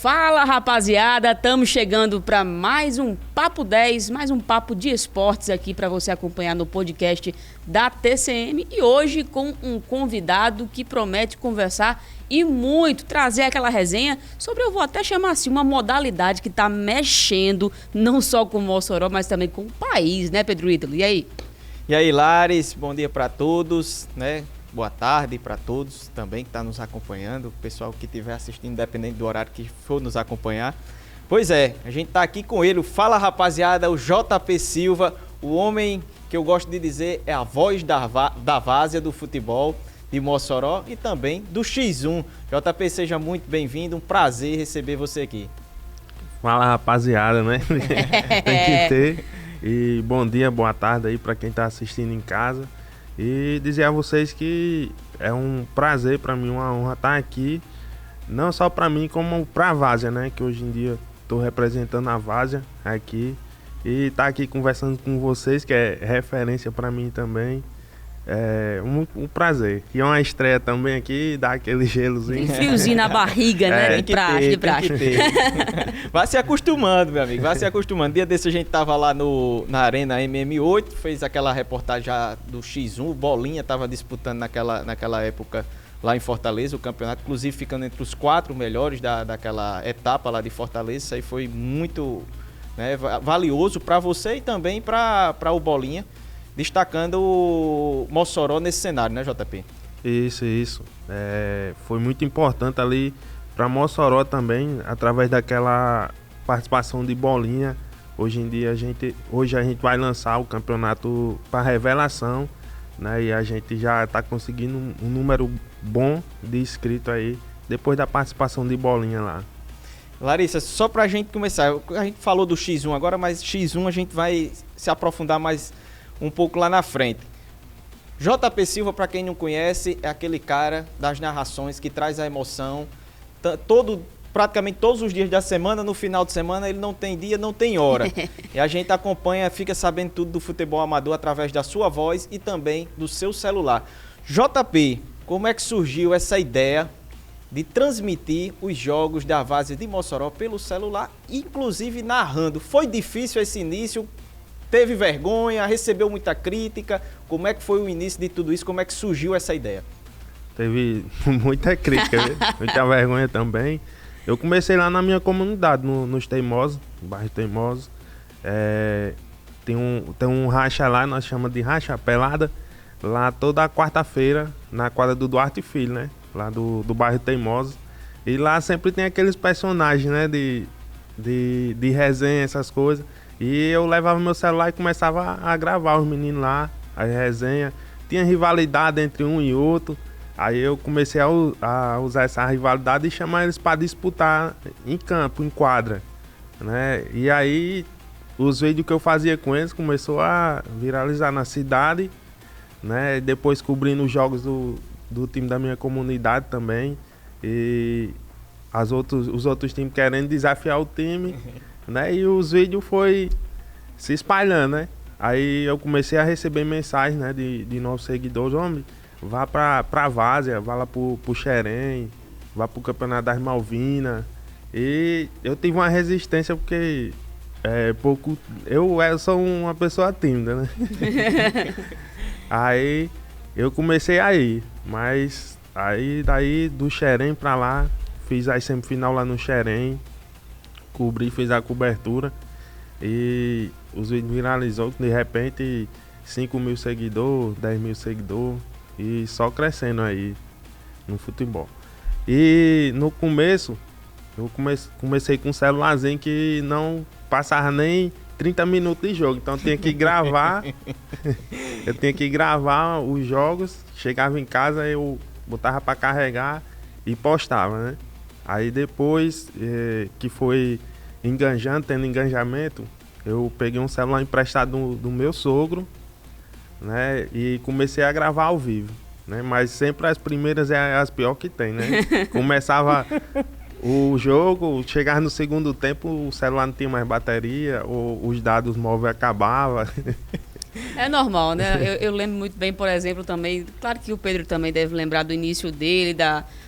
Fala, rapaziada, estamos chegando para mais um Papo 10, mais um papo de esportes aqui para você acompanhar no podcast da TCM e hoje com um convidado que promete conversar e muito, trazer aquela resenha sobre, eu vou até chamar assim, uma modalidade que está mexendo não só com o Mossoró, mas também com o país, né, Pedro Ítalo? E aí? E aí, Lares, bom dia para todos, né? Boa tarde para todos também que está nos acompanhando, o pessoal que estiver assistindo, independente do horário que for nos acompanhar. Pois é, a gente está aqui com ele, fala rapaziada, o JP Silva, o homem que eu gosto de dizer é a voz da várzea do futebol de Mossoró e também do X1. JP, seja muito bem-vindo, um prazer receber você aqui. Fala rapaziada, né? Tem que ter. E bom dia, boa tarde aí para quem está assistindo em casa. E dizer a vocês que é um prazer para mim, uma honra estar aqui, não só para mim, como para a várzea, né? Que hoje em dia estou representando a várzea aqui e estar aqui conversando com vocês, que é referência para mim também. É um prazer. E é uma estreia também aqui, dá aquele gelozinho. Tem friozinho na barriga, né? Tem que ter. Vai se acostumando, meu amigo, vai se acostumando. Dia desse a gente tava lá na Arena MM8, fez aquela reportagem já do X1, o Bolinha tava disputando naquela época lá em Fortaleza, o campeonato, inclusive ficando entre os 4 melhores daquela etapa lá de Fortaleza. Isso aí foi muito, né, valioso para você e também para o Bolinha, destacando o Mossoró nesse cenário, né, JP? Isso. Foi muito importante ali para Mossoró também, através daquela participação de Bolinha. Hoje em dia a gente vai lançar o campeonato para revelação, né? E a gente já está conseguindo um número bom de inscritos aí, depois da participação de Bolinha lá. Larissa, só para a gente começar, a gente falou do X1 agora, mas X1 a gente vai se aprofundar mais um pouco lá na frente. JP Silva, para quem não conhece, é aquele cara das narrações que traz a emoção. Praticamente todos os dias da semana, no final de semana, ele não tem dia, não tem hora. E a gente acompanha, fica sabendo tudo do futebol amador através da sua voz e também do seu celular. JP, como é que surgiu essa ideia de transmitir os jogos da várzea de Mossoró pelo celular, inclusive narrando? Foi difícil esse início? Teve vergonha, recebeu muita crítica? Como é que foi o início de tudo isso? Como é que surgiu essa ideia? Teve muita crítica, muita vergonha também. Eu comecei lá na minha comunidade, nos Teimosos, no bairro Teimosos. Tem um racha lá, nós chamamos de racha pelada, lá toda quarta-feira, na quadra do Duarte Filho, né? Lá do bairro Teimosos. E lá sempre tem aqueles personagens, né? De resenha, essas coisas. E eu levava meu celular e começava a gravar os meninos lá, a resenha. Tinha rivalidade entre um e outro. Aí eu comecei a usar essa rivalidade e chamar eles para disputar em campo, em quadra, né? E aí os vídeos que eu fazia com eles começou a viralizar na cidade, né? Depois cobrindo os jogos do time da minha comunidade também. E os outros times querendo desafiar o time. Né? E os vídeos foi se espalhando, né? Aí eu comecei a receber mensagens, né, de novos seguidores. Homem, vá pra várzea, vá lá pro Xerém, vá pro Campeonato das Malvinas. E eu tive uma resistência porque eu sou uma pessoa tímida, né? Aí eu comecei a ir, mas aí daí do Xerém pra lá, fiz a semifinal lá no Xerém. Fiz a cobertura e os vídeos viralizou, de repente 5 mil seguidores, 10 mil seguidores e só crescendo aí no futebol. E no começo, eu comecei com um celularzinho que não passava nem 30 minutos de jogo, então eu tinha que gravar, os jogos, chegava em casa, eu botava para carregar e postava, né? Aí depois que foi tendo engajamento, eu peguei um celular emprestado do meu sogro, né? E comecei a gravar ao vivo, né? Mas sempre as primeiras é as piores que tem, né? Começava o jogo, chegava no segundo tempo, o celular não tinha mais bateria, ou os dados móveis acabavam. É normal, né? Eu lembro muito bem, por exemplo, também, claro que o Pedro também deve lembrar do início dele,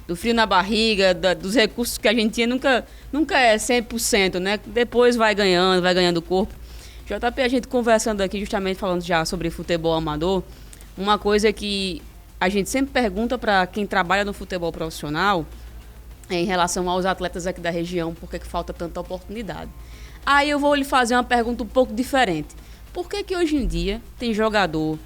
do frio na barriga, dos recursos que a gente tinha, nunca é 100%, né? Depois vai ganhando corpo. JP, a gente conversando aqui, justamente falando já sobre futebol amador, uma coisa que a gente sempre pergunta para quem trabalha no futebol profissional em relação aos atletas aqui da região, por que falta tanta oportunidade. Aí eu vou lhe fazer uma pergunta um pouco diferente. Por que hoje em dia tem jogador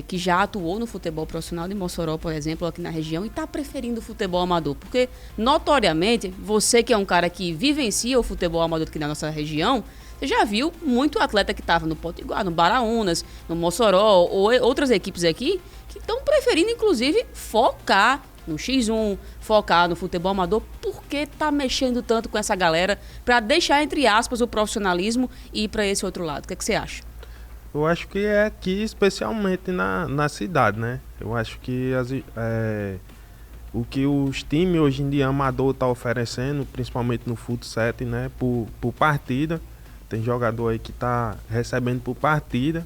que já atuou no futebol profissional de Mossoró, por exemplo, aqui na região, e está preferindo o futebol amador? Porque, notoriamente, você que é um cara que vivencia o futebol amador aqui na nossa região, você já viu muito atleta que estava no Potiguar, no Baraunas, no Mossoró, ou outras equipes aqui, que estão preferindo, inclusive, focar no X1, focar no futebol amador. Por que está mexendo tanto com essa galera para deixar, entre aspas, o profissionalismo e ir para esse outro lado? O que é que você acha? Eu acho que é aqui, especialmente na cidade, né? Eu acho que o que os times hoje em dia amador tá oferecendo, principalmente no futsal, né? Por partida. Tem jogador aí que tá recebendo por partida,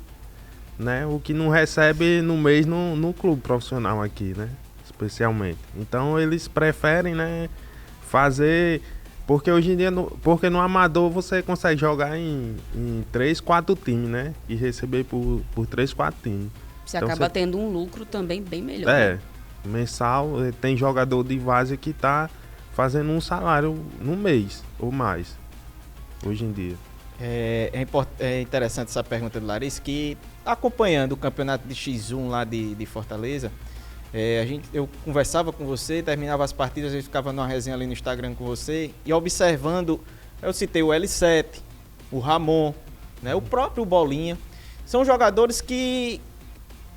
né? O que não recebe no mês no clube profissional aqui, né? Especialmente. Então eles preferem, né, fazer... Porque hoje em dia, porque no amador você consegue jogar em 3, 4 times, né? E receber por 3, 4 times. Você então acaba tendo um lucro também bem melhor. Né? Mensal. Tem jogador de várzea que tá fazendo um salário no mês ou mais, hoje em dia. É interessante essa pergunta do Larissa, que acompanhando o campeonato de X1 lá de Fortaleza, eu conversava com você, terminava as partidas, eu ficava numa resenha ali no Instagram com você e observando, eu citei o L7, o Ramon, né, o próprio Bolinha. São jogadores que,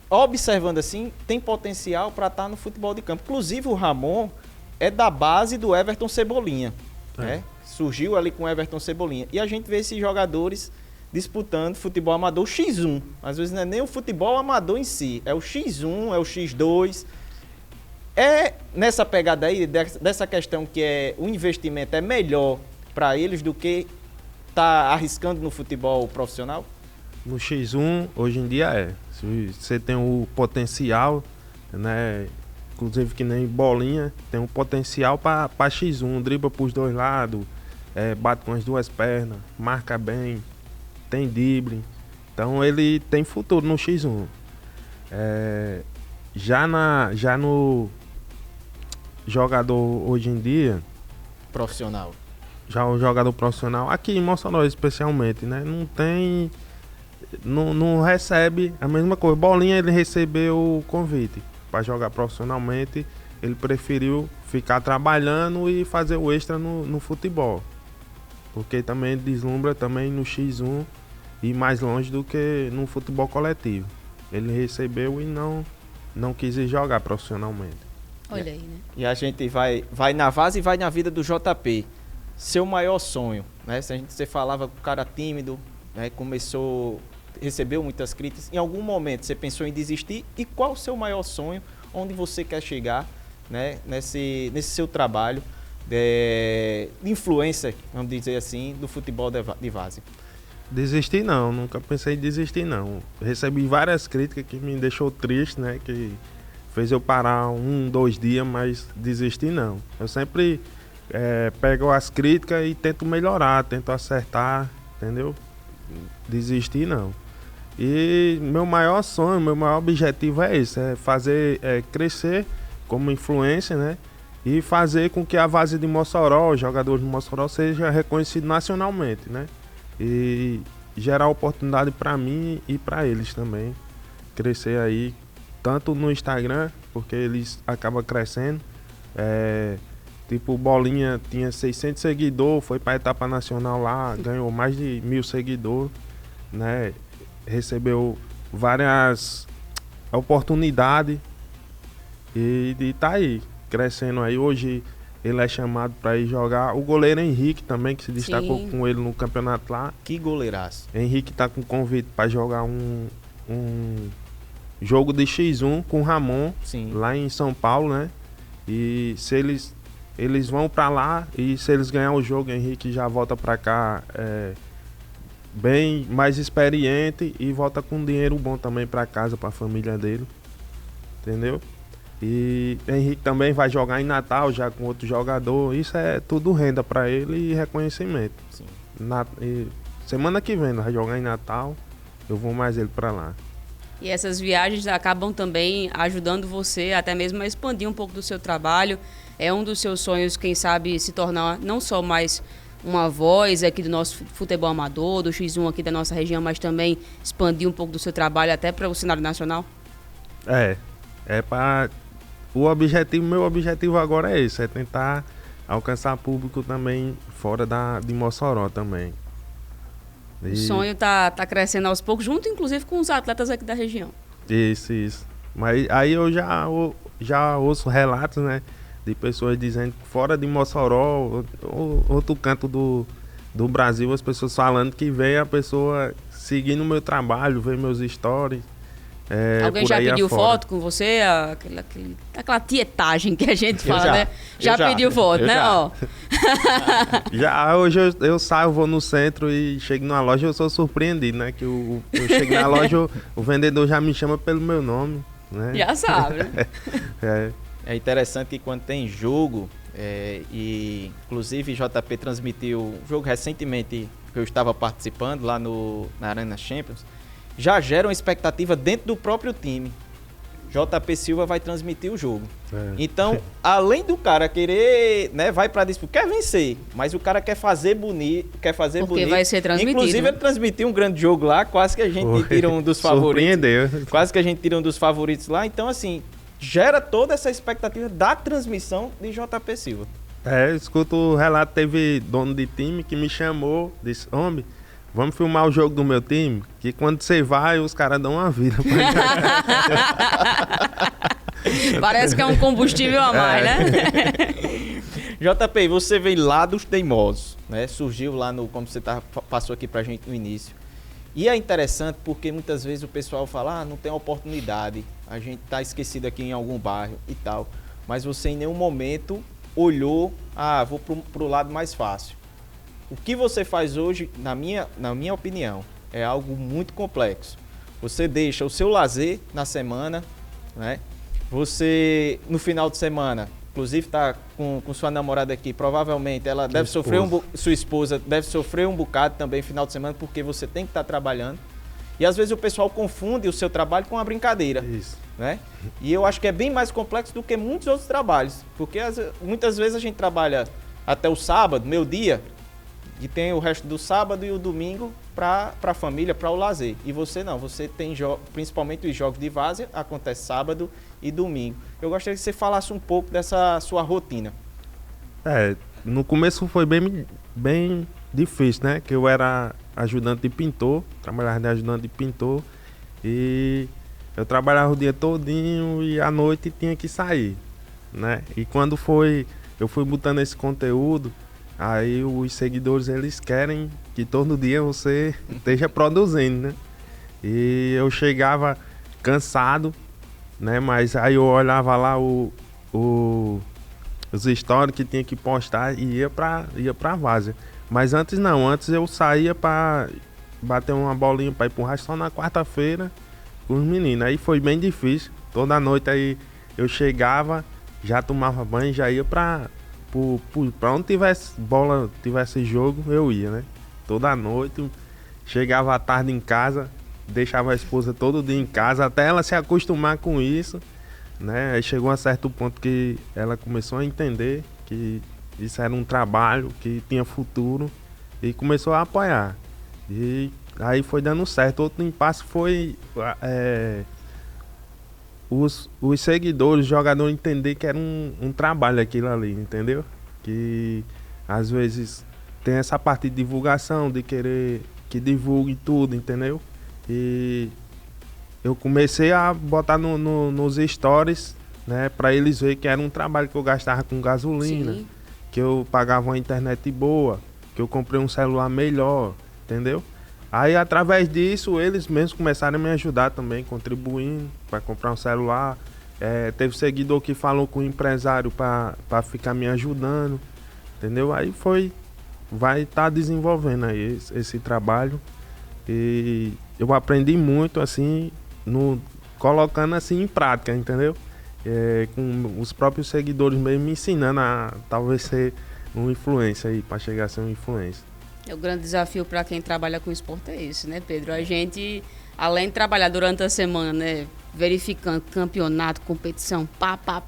observando assim, tem potencial para estar no futebol de campo. Inclusive o Ramon é da base do Everton Cebolinha, né? Surgiu ali com o Everton Cebolinha. E a gente vê esses jogadores disputando futebol amador X1. Às vezes não é nem o futebol amador em si, é o X1, é o X2. É nessa pegada aí, dessa questão que o investimento é melhor para eles do que tá arriscando no futebol profissional? No X1, hoje em dia Se você tem o potencial, né? Inclusive que nem Bolinha, tem um potencial para X1, dribla para os dois lados, bate com as duas pernas, marca bem, tem drible. Então ele tem futuro no X1. Já no jogador hoje em dia... Profissional. Já o jogador profissional, aqui em Mossoró especialmente, né? Não recebe a mesma coisa. Bolinha, ele recebeu o convite para jogar profissionalmente, ele preferiu ficar trabalhando e fazer o extra no futebol. Porque também deslumbra também no X1 e mais longe do que no futebol coletivo. Ele recebeu e não quis jogar profissionalmente. Olha aí, né? E a gente vai na base e vai na vida do JP. Seu maior sonho, né? Você falava com o cara tímido, né? Recebeu muitas críticas. Em algum momento você pensou em desistir? E qual o seu maior sonho? Onde você quer chegar, né? Nesse seu trabalho de influência, vamos dizer assim, do futebol de várzea? Desistir não, nunca pensei em desistir não. Recebi várias críticas que me deixou triste, né? Que fez eu parar 1, 2 dias, mas desistir não. Eu sempre pego as críticas e tento melhorar, tento acertar, entendeu? Desistir não. E meu maior sonho, meu maior objetivo é esse, fazer crescer como influência, né? E fazer com que a várzea de Mossoró, os jogadores de Mossoró, seja reconhecido nacionalmente, né? E gerar oportunidade para mim e para eles também. Crescer aí, tanto no Instagram, porque eles acabam crescendo. Tipo, o Bolinha tinha 600 seguidores, foi para a etapa nacional lá, ganhou mais de 1000 seguidores, né? Recebeu várias oportunidades e tá aí, crescendo aí. Hoje ele é chamado para ir jogar. O goleiro Henrique também, que se destacou Sim. com ele no campeonato lá. Que goleiraço. Henrique tá com convite para jogar um jogo de X1 com o Ramon, Sim. lá em São Paulo, né? E se eles vão para lá e se eles ganhar o jogo, Henrique já volta para cá bem mais experiente e volta com dinheiro bom também para casa, para a família dele, entendeu? E Henrique também vai jogar em Natal já com outro jogador. Isso é tudo renda para ele e reconhecimento. Sim. Semana que vem vai jogar em Natal, eu vou mais ele para lá. E essas viagens acabam também ajudando você até mesmo a expandir um pouco do seu trabalho. É um dos seus sonhos, quem sabe, se tornar não só mais uma voz aqui do nosso futebol amador, do X1 aqui da nossa região, mas também expandir um pouco do seu trabalho até para o cenário nacional? É para... Meu objetivo agora é esse, é tentar alcançar público também fora de Mossoró também. O sonho tá crescendo aos poucos, junto inclusive com os atletas aqui da região. Isso. Mas aí eu já ouço relatos, né, de pessoas dizendo que fora de Mossoró, outro canto do Brasil, as pessoas falando que vê a pessoa seguindo o meu trabalho, vê meus stories. Alguém já pediu afora. foto com você? Aquela tietagem que a gente fala, né? Já pediu foto, né? Já. Ó. Hoje eu saio, vou no centro e chego numa loja, eu sou surpreendido, né? Que eu chego na loja, o vendedor já me chama pelo meu nome, né? Já sabe, né? É interessante que quando tem jogo, e inclusive JP transmitiu um jogo recentemente que eu estava participando lá na Arena Champions, já gera uma expectativa dentro do próprio time. JP Silva vai transmitir o jogo. Então, além do cara querer, né, vai pra disputa, quer vencer, mas o cara quer fazer bonito, Porque vai ser transmitido. Inclusive, ele transmitiu um grande jogo lá, quase que a gente tira um dos favoritos. Surpreendeu. Quase que a gente tira um dos favoritos lá. Então, assim, gera toda essa expectativa da transmissão de JP Silva. Escuto o relato, teve dono de time que me chamou, disse, homem, vamos filmar o jogo do meu time, que quando você vai, os caras dão uma vida. Parece que é um combustível a mais, né? JP, você veio lá dos Teimosos, né? Surgiu lá como você passou aqui pra gente no início. E é interessante porque muitas vezes o pessoal fala, não tem oportunidade, a gente tá esquecido aqui em algum bairro e tal. Mas você em nenhum momento olhou, vou pro lado mais fácil. O que você faz hoje, na minha opinião, é algo muito complexo. Você deixa o seu lazer na semana, né? Você, no final de semana, inclusive está com sua namorada aqui, provavelmente ela deve sofrer sua esposa deve sofrer um bocado também no final de semana, porque você tem que estar trabalhando. E às vezes o pessoal confunde o seu trabalho com uma brincadeira. Isso. Né? E eu acho que é bem mais complexo do que muitos outros trabalhos. Porque muitas vezes a gente trabalha até o sábado, meio-dia, e tem o resto do sábado e o domingo para a família, para o lazer. E você não, você tem principalmente os jogos de várzea, acontece sábado e domingo. Eu gostaria que você falasse um pouco dessa sua rotina. No começo foi bem difícil, né? Que eu era ajudante de pintor, trabalhava de ajudante de pintor e eu trabalhava o dia todinho e à noite tinha que sair, né? E quando eu fui botando esse conteúdo, aí os seguidores, eles querem que todo dia você esteja produzindo, né? E eu chegava cansado, né? Mas aí eu olhava lá os stories que tinha que postar e ia pra várzea. Mas antes não, antes eu saía pra bater uma bolinha pra ir pro rastro só na quarta-feira com os meninos. Aí foi bem difícil, toda noite aí eu chegava, já tomava banho, já ia pra onde tivesse bola, tivesse jogo, eu ia, né? Toda noite, chegava à tarde em casa, deixava a esposa todo dia em casa, até ela se acostumar com isso, né? Aí chegou a certo ponto que ela começou a entender que isso era um trabalho, que tinha futuro, e começou a apoiar. E aí foi dando certo. Outro impasse foi os seguidores, os jogadores entender que era um trabalho aquilo ali, entendeu? Que às vezes tem essa parte de divulgação, de querer que divulgue tudo, entendeu? E eu comecei a botar nos stories, né, para eles verem que era um trabalho que eu gastava com gasolina. Sim. Que eu pagava uma internet boa, que eu comprei um celular melhor, entendeu? Aí, através disso, eles mesmos começaram a me ajudar também, contribuindo para comprar um celular. Teve seguidor que falou com o empresário para ficar me ajudando, entendeu? Aí vai estar desenvolvendo aí esse trabalho. E eu aprendi muito, assim, colocando assim em prática, entendeu? Com os próprios seguidores mesmo me ensinando a talvez ser um influencer aí, para chegar a ser um influencer. O grande desafio para quem trabalha com esporte é esse, né, Pedro? A gente, além de trabalhar durante a semana, né, verificando campeonato, competição,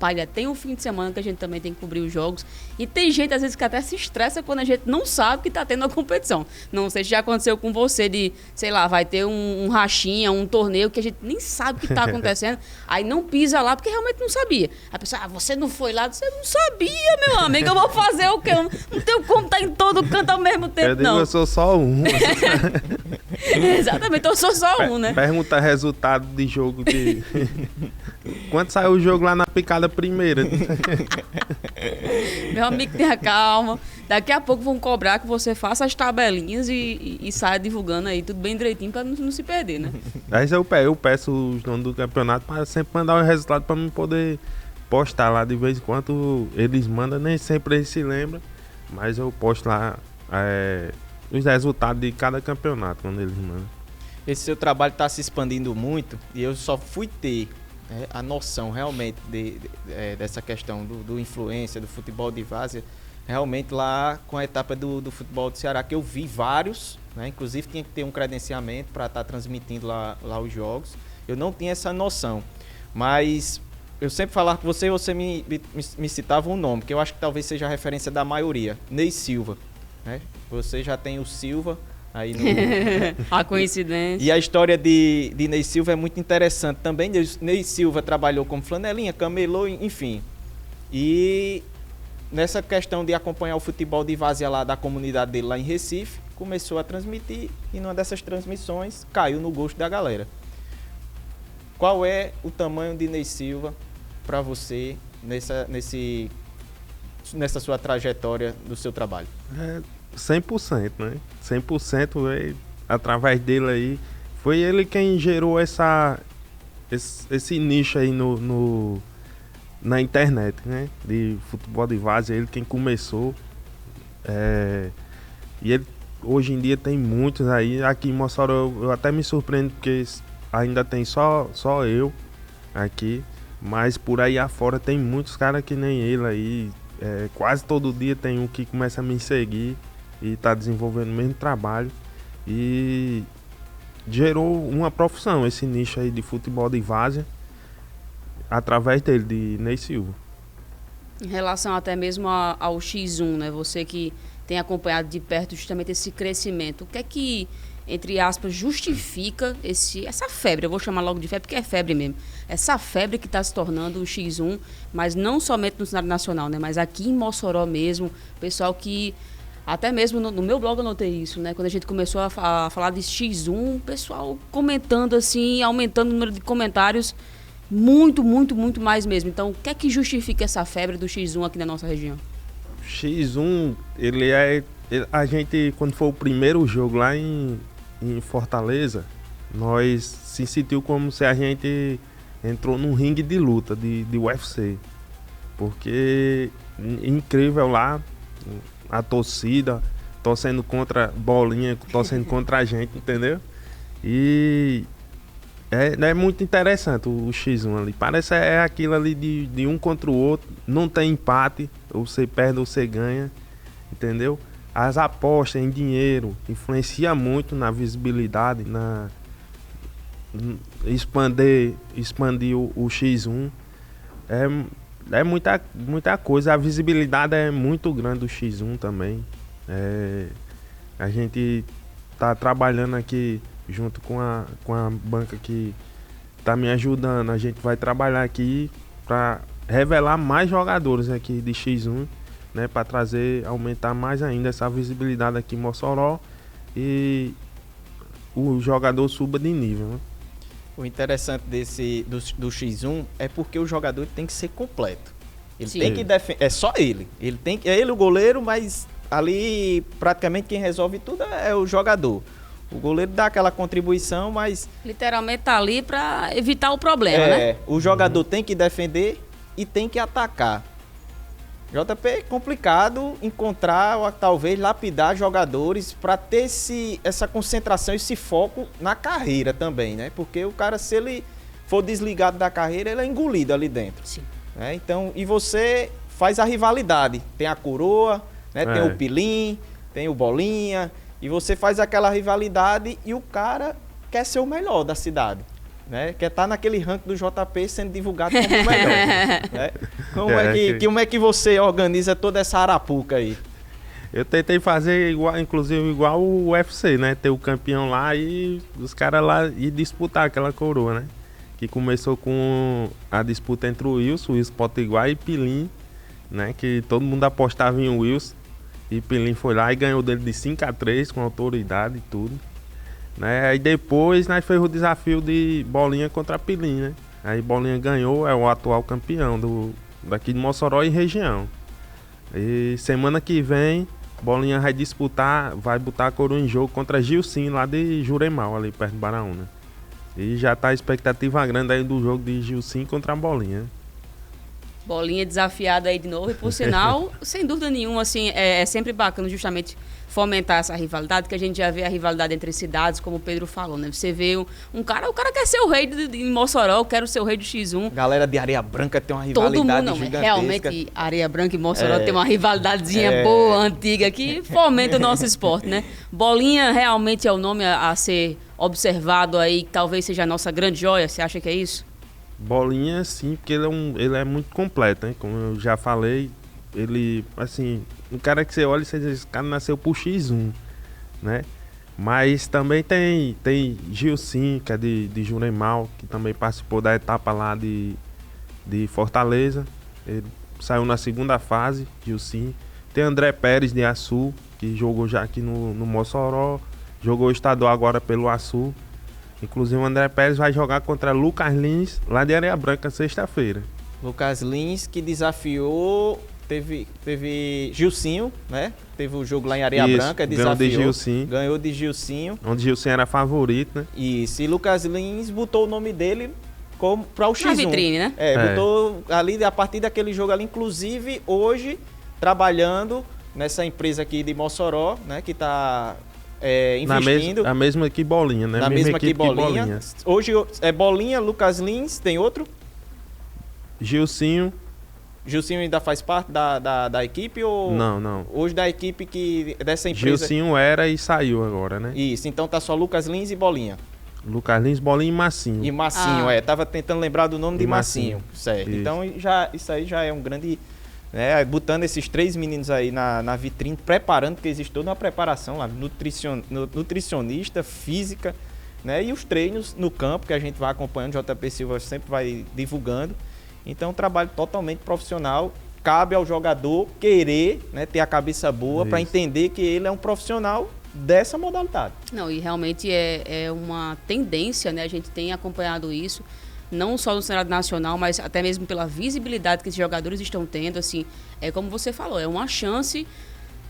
ainda tem um fim de semana que a gente também tem que cobrir os jogos. E tem gente, às vezes, que até se estressa quando a gente não sabe que tá tendo a competição. Não sei se já aconteceu com você de, sei lá, vai ter um rachinha, um torneio que a gente nem sabe o que tá acontecendo, aí não pisa lá porque realmente não sabia. A pessoa, você não foi lá, você não sabia, meu amigo, eu vou fazer o quê? Eu não tenho como estar em todo canto ao mesmo tempo, não. Eu sou só um. Exatamente, eu sou só um, né? Pergunta resultado de jogo de... Quanto saiu o jogo lá na picada primeira? Meu amigo, tenha calma. Daqui a pouco vão cobrar que você faça as tabelinhas e saia divulgando aí tudo bem direitinho pra não se perder, né? Aí eu peço os donos do campeonato para sempre mandar o resultado para mim poder postar lá de vez em quando. Eles mandam, nem sempre eles se lembram, mas eu posto lá os resultados de cada campeonato quando eles mandam. Esse seu trabalho está se expandindo muito e eu só fui ter a noção realmente dessa questão do influência, do futebol de várzea, realmente lá com a etapa do futebol do Ceará, que eu vi vários, né? Inclusive tinha que ter um credenciamento para estar transmitindo lá os jogos. Eu não tinha essa noção, mas eu sempre falava com você e você me citava um nome, que eu acho que talvez seja a referência da maioria, Ney Silva, né? Você já tem o Silva aí no... A coincidência. E a história de Ney Silva é muito interessante também. Ney Silva trabalhou como flanelinha, camelô, enfim. E nessa questão de acompanhar o futebol de várzea lá da comunidade dele lá em Recife, começou a transmitir e numa dessas transmissões caiu no gosto da galera. Qual é o tamanho de Ney Silva para você nessa sua trajetória do seu trabalho? 100%, né? 100% através dele aí. Foi ele quem gerou esse nicho aí na internet, né? De futebol de várzea, ele quem começou. E ele hoje em dia tem muitos aí. Aqui em Mossoró eu até me surpreendo porque ainda tem só eu aqui. Mas por aí afora tem muitos caras que nem ele aí. Quase todo dia tem um que começa a me seguir e está desenvolvendo o mesmo trabalho. E gerou uma profissão, esse nicho aí de futebol de várzea, através dele, de Ney Silva. Em relação até mesmo ao X1, né? Você que tem acompanhado de perto justamente esse crescimento, o que é que, entre aspas, justifica essa febre? Eu vou chamar logo de febre porque é febre mesmo. Essa febre que está se tornando o X1, mas não somente no cenário nacional, né? Mas aqui em Mossoró mesmo, pessoal que... Até mesmo no meu blog eu notei isso, né? Quando a gente começou a falar de X1, o pessoal comentando assim, aumentando o número de comentários, muito mais mesmo. Então, o que é que justifica essa febre do X1 aqui na nossa região? X1, a gente, quando foi o primeiro jogo lá em Fortaleza, nós se sentiu como se a gente entrou num ringue de luta, de UFC. Porque incrível lá, a torcida torcendo contra Bolinha, torcendo contra a gente, entendeu? E é muito interessante o X1 ali. Parece aquilo ali de um contra o outro, não tem empate, ou você perde ou você ganha, entendeu? As apostas em dinheiro influenciam muito na visibilidade, expandir o X1. É muita coisa, a visibilidade é muito grande do X1 também. A gente tá trabalhando aqui junto com a banca que tá me ajudando. A gente vai trabalhar aqui para revelar mais jogadores aqui de X1, né, para aumentar mais ainda essa visibilidade aqui em Mossoró e o jogador suba de nível, né? O interessante do X1 é porque o jogador tem que ser completo. Ele Sim. tem que defender. É só ele. É ele o goleiro, mas ali praticamente quem resolve tudo é o jogador. O goleiro dá aquela contribuição, mas... Literalmente tá ali para evitar o problema, né? O jogador tem que defender e tem que atacar. JP é complicado encontrar, ou talvez lapidar jogadores para ter essa concentração, esse foco na carreira também, né? Porque o cara, se ele for desligado da carreira, ele é engolido ali dentro. Sim. Né? Então, e você faz a rivalidade. Tem a Coroa, né? Tem o Pilim, tem o Bolinha, e você faz aquela rivalidade e o cara quer ser o melhor da cidade. Né? Quer estar naquele ranking do JP sendo divulgado como o melhor. Né? Como é que você organiza toda essa arapuca aí? Eu tentei fazer igual, inclusive igual o UFC, né? Ter o campeão lá e os caras lá e disputar aquela coroa, né? Que começou com a disputa entre o Wilson Potiguar e Pilim, né? Que todo mundo apostava em Wilson. E Pilim foi lá e ganhou dele de 5-3 com autoridade e tudo. Né? Aí depois nós fez o desafio de Bolinha contra Pilim, né? Aí Bolinha ganhou, é o atual campeão daqui de Mossoró e região. E semana que vem, Bolinha vai botar a coroa em jogo contra Gilcinho lá de Juremal, ali perto de Baraúna. E já tá a expectativa grande aí do jogo de Gilcinho contra a Bolinha. Bolinha desafiada aí de novo, e por sinal, sem dúvida nenhuma, assim, é sempre bacana justamente fomentar essa rivalidade, que a gente já vê a rivalidade entre cidades, como o Pedro falou, né? Você vê o cara quer ser o rei de Mossoró, eu quero ser o rei do X1. Galera de Areia Branca tem uma rivalidade todo mundo, não, gigantesca. Realmente, Areia Branca e Mossoró tem uma rivalidadezinha boa, antiga, que fomenta o nosso esporte, né? Bolinha realmente é o nome a ser observado aí, que talvez seja a nossa grande joia, você acha que é isso? Bolinha, sim, porque ele é muito completo, né? Como eu já falei, ele, assim, um cara que você olha e você diz, esse cara nasceu pro X1, né? Mas também tem Gilcinho, que é de Juremal, que também participou da etapa lá de Fortaleza. Ele saiu na segunda fase, Gilcinho. Tem André Pérez de Açu, que jogou já aqui no Mossoró, jogou estadual agora pelo Açu. Inclusive o André Pérez vai jogar contra Lucas Lins, lá de Areia Branca, sexta-feira. Lucas Lins, que desafiou, teve Gilcinho, né? Teve o jogo lá em Areia Branca, desafiou. Ganhou de Gilcinho. Onde Gilcinho era favorito, né? Isso, e Lucas Lins botou o nome dele para o X1. Na vitrine, né? Botou ali, a partir daquele jogo ali, inclusive hoje, trabalhando nessa empresa aqui de Mossoró, né? Que está... investindo. A mesma que Bolinha, né? Na mesma que Bolinha. Hoje é Bolinha, Lucas Lins, tem outro? Gilcinho. Gilcinho ainda faz parte da equipe ou... Não. Hoje da equipe dessa empresa... Gilcinho era e saiu agora, né? Isso, então tá só Lucas Lins e Bolinha. Lucas Lins, Bolinha e Massinho. E Massinho, tava tentando lembrar do nome de Massinho. Certo. Isso. Então isso aí já é um grande... Né, botando esses 3 meninos aí na vitrine, preparando, porque existe toda uma preparação lá, nutricionista, física, né, e os treinos no campo que a gente vai acompanhando, o JP Silva sempre vai divulgando. Então, um trabalho totalmente profissional. Cabe ao jogador querer, né, ter a cabeça boa para entender que ele é um profissional dessa modalidade. Não, e realmente é uma tendência, né, a gente tem acompanhado isso, não só no cenário nacional, mas até mesmo pela visibilidade que esses jogadores estão tendo, assim, é como você falou, é uma chance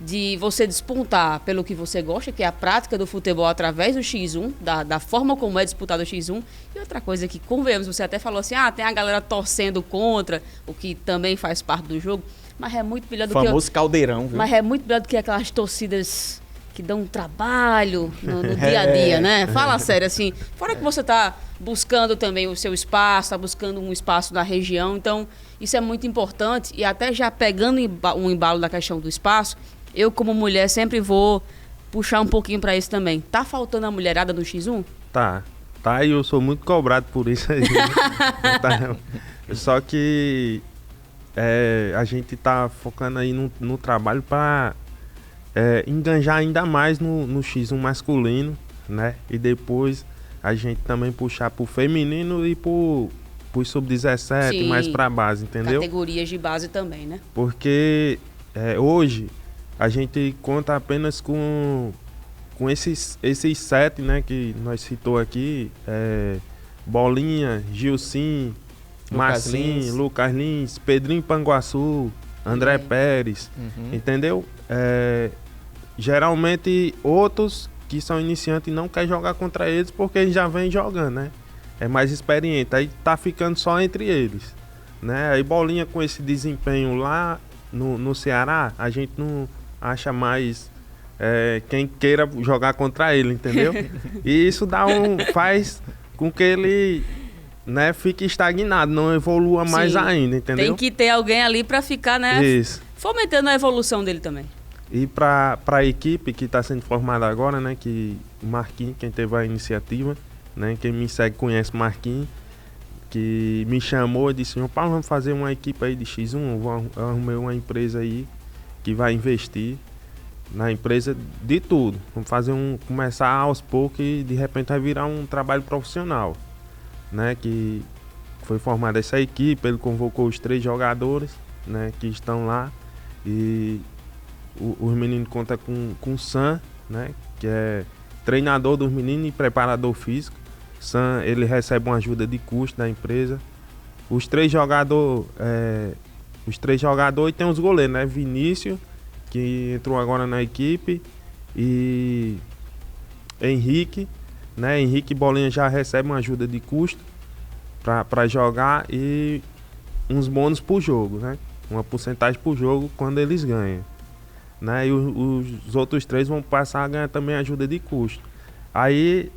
de você despontar pelo que você gosta, que é a prática do futebol através do X1, da forma como é disputado o X1. E outra coisa que, convenhamos, você até falou assim, tem a galera torcendo contra, o que também faz parte do jogo, mas é muito melhor do famoso caldeirão, viu? Mas é muito melhor do que aquelas torcidas que dão um trabalho no dia a dia, né? Fala sério, assim, fora que você está buscando também o seu espaço, está buscando um espaço na região, então isso é muito importante. E até já pegando um embalo da questão do espaço, eu como mulher sempre vou puxar um pouquinho para isso também. Tá faltando a mulherada no X1? Tá, e eu sou muito cobrado por isso aí. Tá. Só que a gente tá focando aí no trabalho para enganjar ainda mais no X1 masculino, né? E depois a gente também puxar pro feminino e pro sub-17, mais pra base, entendeu? Categorias de base também, né? Porque hoje a gente conta apenas com esses 7, né? Que nós citou aqui, Bolinha, Gilcinho, Massinho, Lucas Lins, Pedrinho Panguaçu, André Pérez, entendeu? Geralmente outros que são iniciantes não querem jogar contra eles porque eles já vêm jogando, né? É mais experiente, aí tá ficando só entre eles, né? Aí Bolinha com esse desempenho lá no Ceará, a gente não acha mais quem queira jogar contra ele, entendeu? E isso faz com que ele, né, fique estagnado, não evolua mais ainda, entendeu? Tem que ter alguém ali para ficar, né, isso, fomentando a evolução dele também. E para a equipe que está sendo formada agora, né, que o Marquinhos, quem teve a iniciativa, né, quem me segue conhece o Marquinhos, que me chamou e disse: João Paulo, vamos fazer uma equipe aí de X1, eu arrumei uma empresa aí que vai investir na empresa de tudo. Vamos começar aos poucos e de repente vai virar um trabalho profissional, né, que foi formada essa equipe, ele convocou os 3 jogadores, né, que estão lá, e os meninos contam com o Sam, né, que é treinador dos meninos e preparador físico. Sam, ele recebe uma ajuda de custo da empresa. Os 3 jogadores e tem os goleiros, né, Vinícius, que entrou agora na equipe, e Henrique, né, Henrique Bolinha já recebe uma ajuda de custo para jogar e uns bônus por jogo, né, uma porcentagem por jogo quando eles ganham, né, e os outros 3 vão passar a ganhar também ajuda de custo. Aí,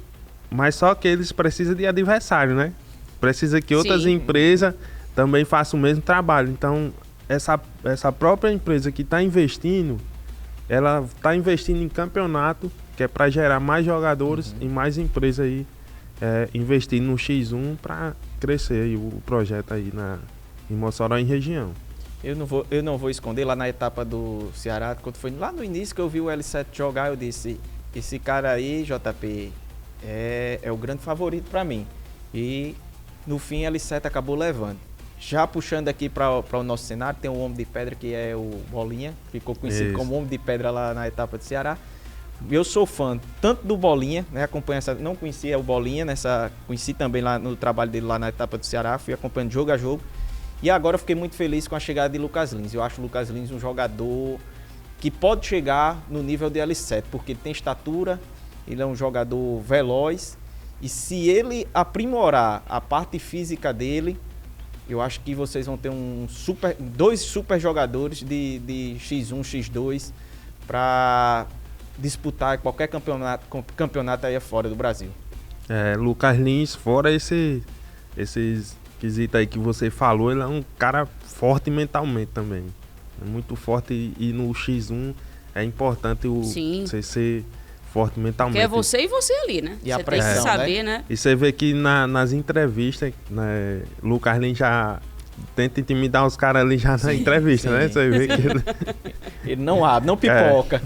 mas só que eles precisam de adversário, né? Precisa que outras empresas também façam o mesmo trabalho. Então, essa própria empresa que está investindo, ela está investindo em campeonato, que é para gerar mais jogadores e mais empresas aí investindo no X1 para crescer aí o projeto aí em Mossoró e região. Eu não vou esconder, lá na etapa do Ceará, quando foi lá no início que eu vi o L7 jogar, eu disse: esse cara aí, JP, é o grande favorito para mim. E no fim L7 acabou levando. Já puxando aqui para o nosso cenário, tem o Homem de Pedra, que é o Bolinha, ficou conhecido como Homem de Pedra lá na etapa do Ceará. Eu sou fã tanto do Bolinha, né, não conhecia o Bolinha, conheci também lá no trabalho dele lá na etapa do Ceará, fui acompanhando jogo a jogo. E agora eu fiquei muito feliz com a chegada de Lucas Lins. Eu acho o Lucas Lins um jogador que pode chegar no nível de L7, porque ele tem estatura, ele é um jogador veloz, e se ele aprimorar a parte física dele, eu acho que vocês vão ter 2 super jogadores de X1, X2 para disputar qualquer campeonato aí fora do Brasil. Lucas Lins, fora esses quesitos aí que você falou, ele é um cara forte mentalmente também. É muito forte e no X1 é importante você ser forte mentalmente. Que é você e você ali, né? E você a pressão, tem que saber, né? E você vê que nas entrevistas, né, Lucas Lins já tenta intimidar os caras ali já na entrevista, né? Você vê que ele não abre, não pipoca.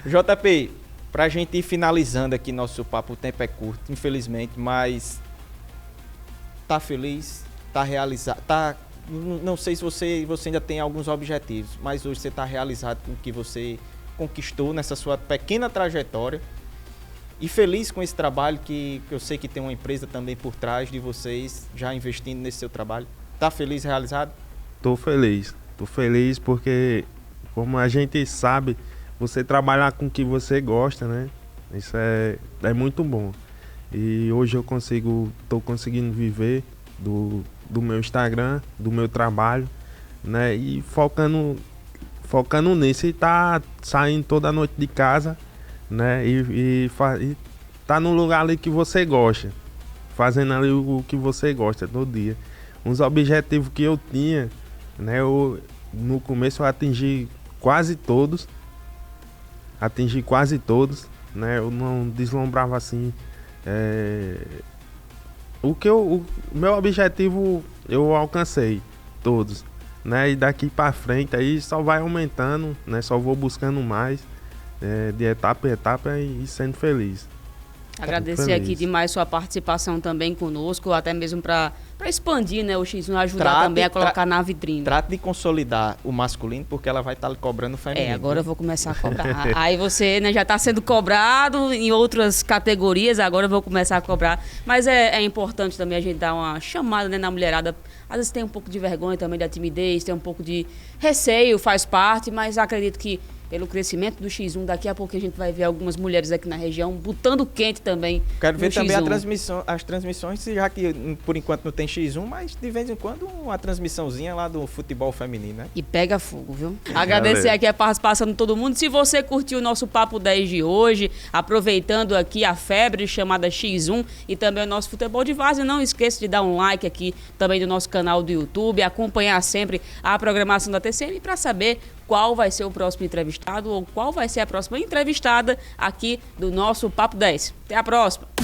JP, pra gente ir finalizando aqui nosso papo, o tempo é curto, infelizmente, mas tá feliz, tá realizado, não sei se você ainda tem alguns objetivos, mas hoje você tá realizado com o que você conquistou nessa sua pequena trajetória e feliz com esse trabalho que eu sei que tem uma empresa também por trás de vocês já investindo nesse seu trabalho. Tá feliz, realizado? Tô feliz porque, como a gente sabe, você trabalhar com o que você gosta, né? Isso é muito bom. E hoje tô conseguindo viver do meu Instagram, do meu trabalho, né? E focando nisso e tá saindo toda noite de casa, né? E tá no lugar ali que você gosta, fazendo ali o que você gosta todo dia. Uns objetivos que eu tinha, né? No começo eu atingi quase todos, né? Eu não deslumbrava assim. O meu objetivo eu alcancei todos, né? E daqui para frente aí só vai aumentando, né? Só vou buscando mais, de etapa em etapa e sendo feliz. Agradecer aqui demais sua participação também conosco, até mesmo para expandir, né, o X1, ajudar também a colocar na vitrine. Trata de consolidar o masculino, porque ela vai estar cobrando o feminino. Agora eu vou começar a cobrar. Aí você, né, já está sendo cobrado em outras categorias, agora eu vou começar a cobrar. Mas é importante também a gente dar uma chamada, né, na mulherada. Às vezes tem um pouco de vergonha também, da timidez, tem um pouco de receio, faz parte, mas acredito que pelo crescimento do X1, daqui a pouco a gente vai ver algumas mulheres aqui na região botando quente também. Quero ver no também X1. as transmissões, já que por enquanto não tem X1, mas de vez em quando uma transmissãozinha lá do futebol feminino, né? E pega fogo, viu? Agradecer aqui a participação de todo mundo. Se você curtiu o nosso Papo 10 de hoje, aproveitando aqui a febre chamada X1 e também o nosso futebol de várzea, não esqueça de dar um like aqui também do nosso canal do YouTube, acompanhar sempre a programação da TCM para saber qual vai ser o próximo entrevistado ou qual vai ser a próxima entrevistada aqui do nosso Papo 10. Até a próxima!